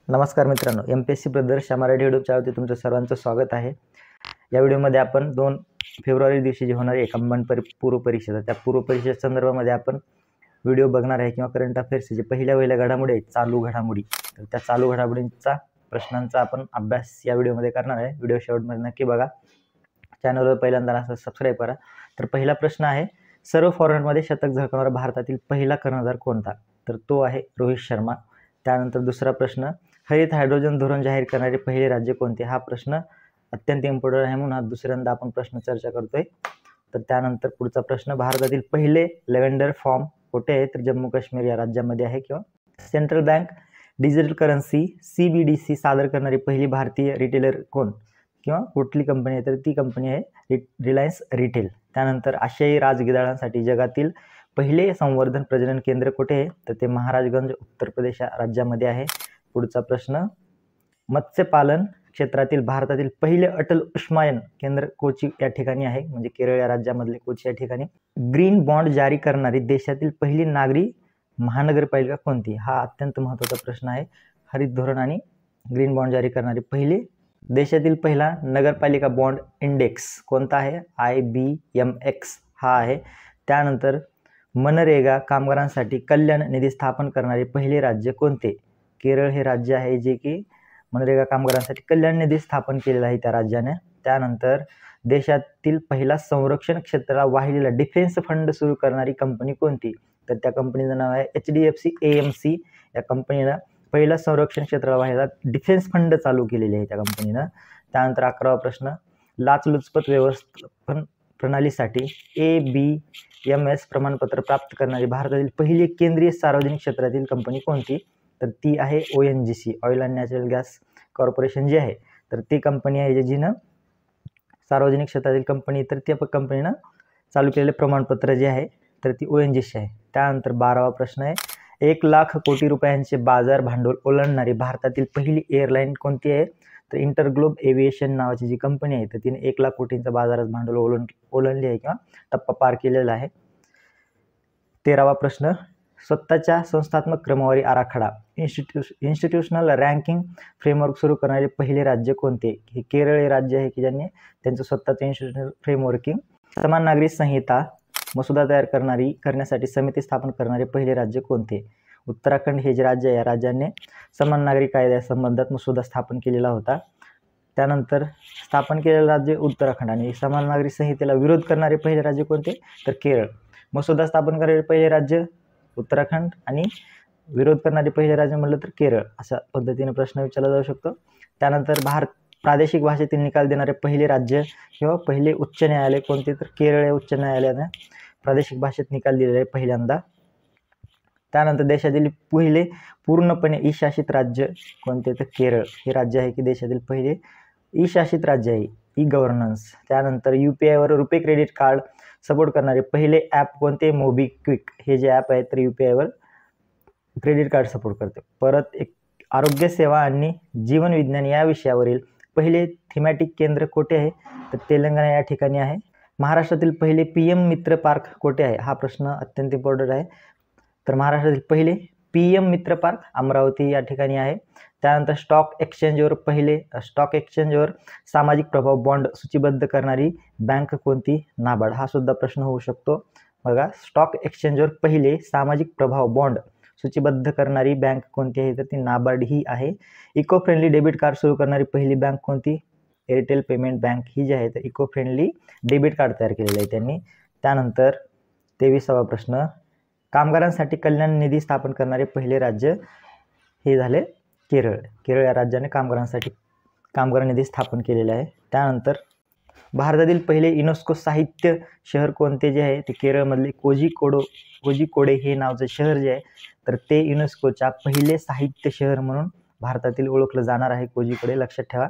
नमस्कार मित्रांनो, MPSC brothers या मराठी यूट्यूब चॅनलवरती तुमचं सर्वांचं स्वागत आहे। या व्हिडिओमध्ये आपण 2 फेब्रुवारी दिवशी जी होणारी कंबाईंड पूर्व परीक्षा त्या पूर्व परीक्षे संदर्भामध्ये आपण व्हिडिओ बघणार आहे किंवा करंट अफेअर्स जे पहिल्या घडामोडी आहेत, चालू घडामोडी, तर त्या चालू घडामोडींचा प्रश्नांचा आपण अभ्यास या व्हिडिओमध्ये करणार आहे। व्हिडिओ शेवटपर्यंत नक्की बघा। चॅनलवर पहिल्यांदा असं सबस्क्राइब करा। तर पहिला प्रश्न आहे, सर्व फॉर्मॅटमध्ये शतक झळकावणारा भारतातील पहिला कर्णधार कोणता? तर तो आहे रोहित शर्मा। त्यानंतर दुसरा प्रश्न, हरित हायड्रोजन धोरण जाहीर करणारे पहिले राज्य कोणते? हा प्रश्न अत्यंत इम्पॉर्टंट आहे म्हणून हा दुसऱ्यांदा आपण प्रश्न चर्चा करतोय। तर त्यानंतर पुढचा प्रश्न, भारतातील पहिले लेव्हेंडर फॉर्म कुठे आहे? तर जम्मू काश्मीर या राज्यामध्ये आहे। किंवा central bank digital currency CBDC सादर करणारी पहिली भारतीय रिटेलर कोण किंवा कुठली कंपनी आहे? तर ती कंपनी आहे रिलायन्स रिटेल। त्यानंतर आशियाई राजगिधाडांसाठी जगातील पहिले संवर्धन प्रजनन केंद्र कुठे आहे? तर ते महाराजगंज उत्तर प्रदेश राज्यामध्ये आहे। पुढचा प्रश्न, मत्स्यपालन क्षेत्रातील भारतातील पहिले अटल उष्मायन केंद्र कोची या ठिकाणी आहे, म्हणजे केरळ या राज्यामधले कोची या ठिकाणी। ग्रीन बॉन्ड जारी करणारी देशातील पहिली नागरी महानगरपालिका कोणती? हा अत्यंत महत्त्वाचा प्रश्न आहे। हरित धोरण आणि ग्रीन बॉन्ड जारी करणारी पहिली देशातील पहिला नगरपालिका बॉन्ड इंडेक्स कोणता आहे? IBMX हा आहे। त्यानंतर मनरेगा कामगारांसाठी कल्याण निधी स्थापन करणारे पहिले राज्य कोणते? केरळ हे राज्य आहे जे की मनरेगा कामगारांसाठी कल्याण निधी स्थापन केलेला आहे त्या राज्याने। त्यानंतर देशातील पहिला संरक्षण क्षेत्राला वाहिलेला डिफेन्स फंड सुरू करणारी कंपनी कोणती? तर त्या कंपनीचं नाव आहे HDFC AMC। या कंपनीनं पहिला संरक्षण क्षेत्राला वाहिलेला डिफेन्स फंड चालू केलेले आहे त्या कंपनीनं। त्यानंतर 11वा प्रश्न, लाचलुचपत व्यवस्थापन प्रणालीसाठी ABMS प्रमाणपत्र प्राप्त करणारी भारतातील पहिली केंद्रीय सार्वजनिक क्षेत्रातील कंपनी कोणती? तर ती आहे ONGC, oil and natural gas corporation जी आहे, तर ती कंपनी आहे जिनं सार्वजनिक क्षेत्रातील कंपनी, तर त्या कंपनीनं चालू केलेले प्रमाणपत्र जे आहे तर ती ONGC आहे। त्यानंतर 12वा प्रश्न आहे, 1 लाख कोटी रुपयांचे बाजार भांडवल ओलांडणारी भारतातील पहिली एअरलाईन कोणती आहे? तर इंटरग्लोब एव्हिएशन नावाची जी कंपनी आहे तर तिने 1 लाख कोटींचं बाजारात भांडवल ओलांडले आहे किंवा टप्पा पार केलेला आहे। 13वा प्रश्न, स्वतःच्या संस्थात्मक क्रमवारी आराखडा इन्स्टिट्यूशनल रँकिंग फ्रेमवर्क सुरू करणारे पहिले राज्य कोणते? हे केरळ हे राज्य आहे की ज्यांनी त्यांचं स्वतःचं इन्स्टिट्यूशनल फ्रेमवर्किंग समान नागरी संहिता मसुदा तयार करण्यासाठी समिती स्थापन करणारे पहिले राज्य कोणते? उत्तराखंड हे जे राज्य आहे या राज्याने समान नागरी कायद्यासंबंधात मसुदा स्थापन केलेला होता। त्यानंतर स्थापन केलेलं राज्य उत्तराखंड आणि समान नागरी संहितेला विरोध करणारे पहिले राज्य कोणते? तर केरळ। मसुदा स्थापन करणारे पहिले राज्य उत्तराखंड आणि विरोध करणारे पहिले राज्य म्हटलं तर केरळ, अशा पद्धतीने प्रश्न विचारला जाऊ शकतो। त्यानंतर प्रादेशिक भाषेतील निकाल देणारे पहिले राज्य किंवा पहिले उच्च न्यायालय कोणते? तर केरळ या उच्च न्यायालयाने प्रादेशिक भाषेत निकाल दिलेला आहे पहिल्यांदा। त्यानंतर देशातील पहिले पूर्णपणे ई-शासित राज्य कोणते? तर केरळ हे राज्य आहे की देशातील पहिले ई-शासित राज्य आहे, ई-गव्हर्नन्स। त्यानंतर UPI वर रुपे क्रेडिट कार्ड सपोर्ट करणारे पहिले ॲप कोणते? मोबिक्विक हे जे ॲप आहे तर UPI वर क्रेडिट कार्ड सपोर्ट करते। परत एक आरोग्य सेवा आणि जीवन विज्ञान या विषयावरील पहिले थीमॅटिक केंद्र कोठे आहे? तर तेलंगणा या ठिकाणी आहे। महाराष्ट्रातील पहिले PM मित्र पार्क कोठे आहे? हा प्रश्न अत्यंत इम्पॉर्टंट आहे। तर महाराष्ट्रातील पहिले PM मित्र पार्क अमरावती या ठिकाणी आहे। त्यानंतर स्टॉक एक्सचेंजवर सामाजिक प्रभाव बॉन्ड सूचीबद्ध करणारी बँक कोणती? नाबार्ड हा सुद्धा प्रश्न होऊ शकतो। बघा, स्टॉक एक्सचेंजवर पहिले सामाजिक प्रभाव बॉन्ड सूचीबद्ध करणारी बँक कोणती आहे? तर ती नाबार्ड ही आहे। इको फ्रेंडली डेबिट कार्ड सुरू करणारी पहिली बँक कोणती? एअरटेल पेमेंट बँक ही जी आहे तर इको फ्रेंडली डेबिट कार्ड तयार केलेलं आहे त्यांनी। त्यानंतर 23वा प्रश्न, कामगारांसाठी कल्याण निधी स्थापन करणारे पहिले राज्य हे झाले केरळ। केरळ या राज्याने कामगार निधी स्थापन केलेला आहे। त्यानंतर भारतातील पहिले युनेस्को साहित्य शहर कोणते जे आहे ते केरळमधले कोझिकोडे हे नावचं शहर जे आहे तर ते युनेस्कोच्या पहिले साहित्य शहर म्हणून भारतातील ओळखलं जाणार आहे कोझिकोडे, लक्षात ठेवा।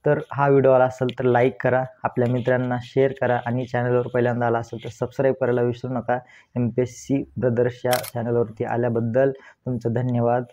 तर हा व्हिडिओ आला असेल तर लाईक करा, आपल्या मित्रांना शेअर करा आणि चॅनलवर पहिल्यांदा आला असेल तर सबस्क्राईब करायला विसरू नका। MPSC ब्रदर्स या चॅनलवरती आल्याबद्दल तुमचं धन्यवाद।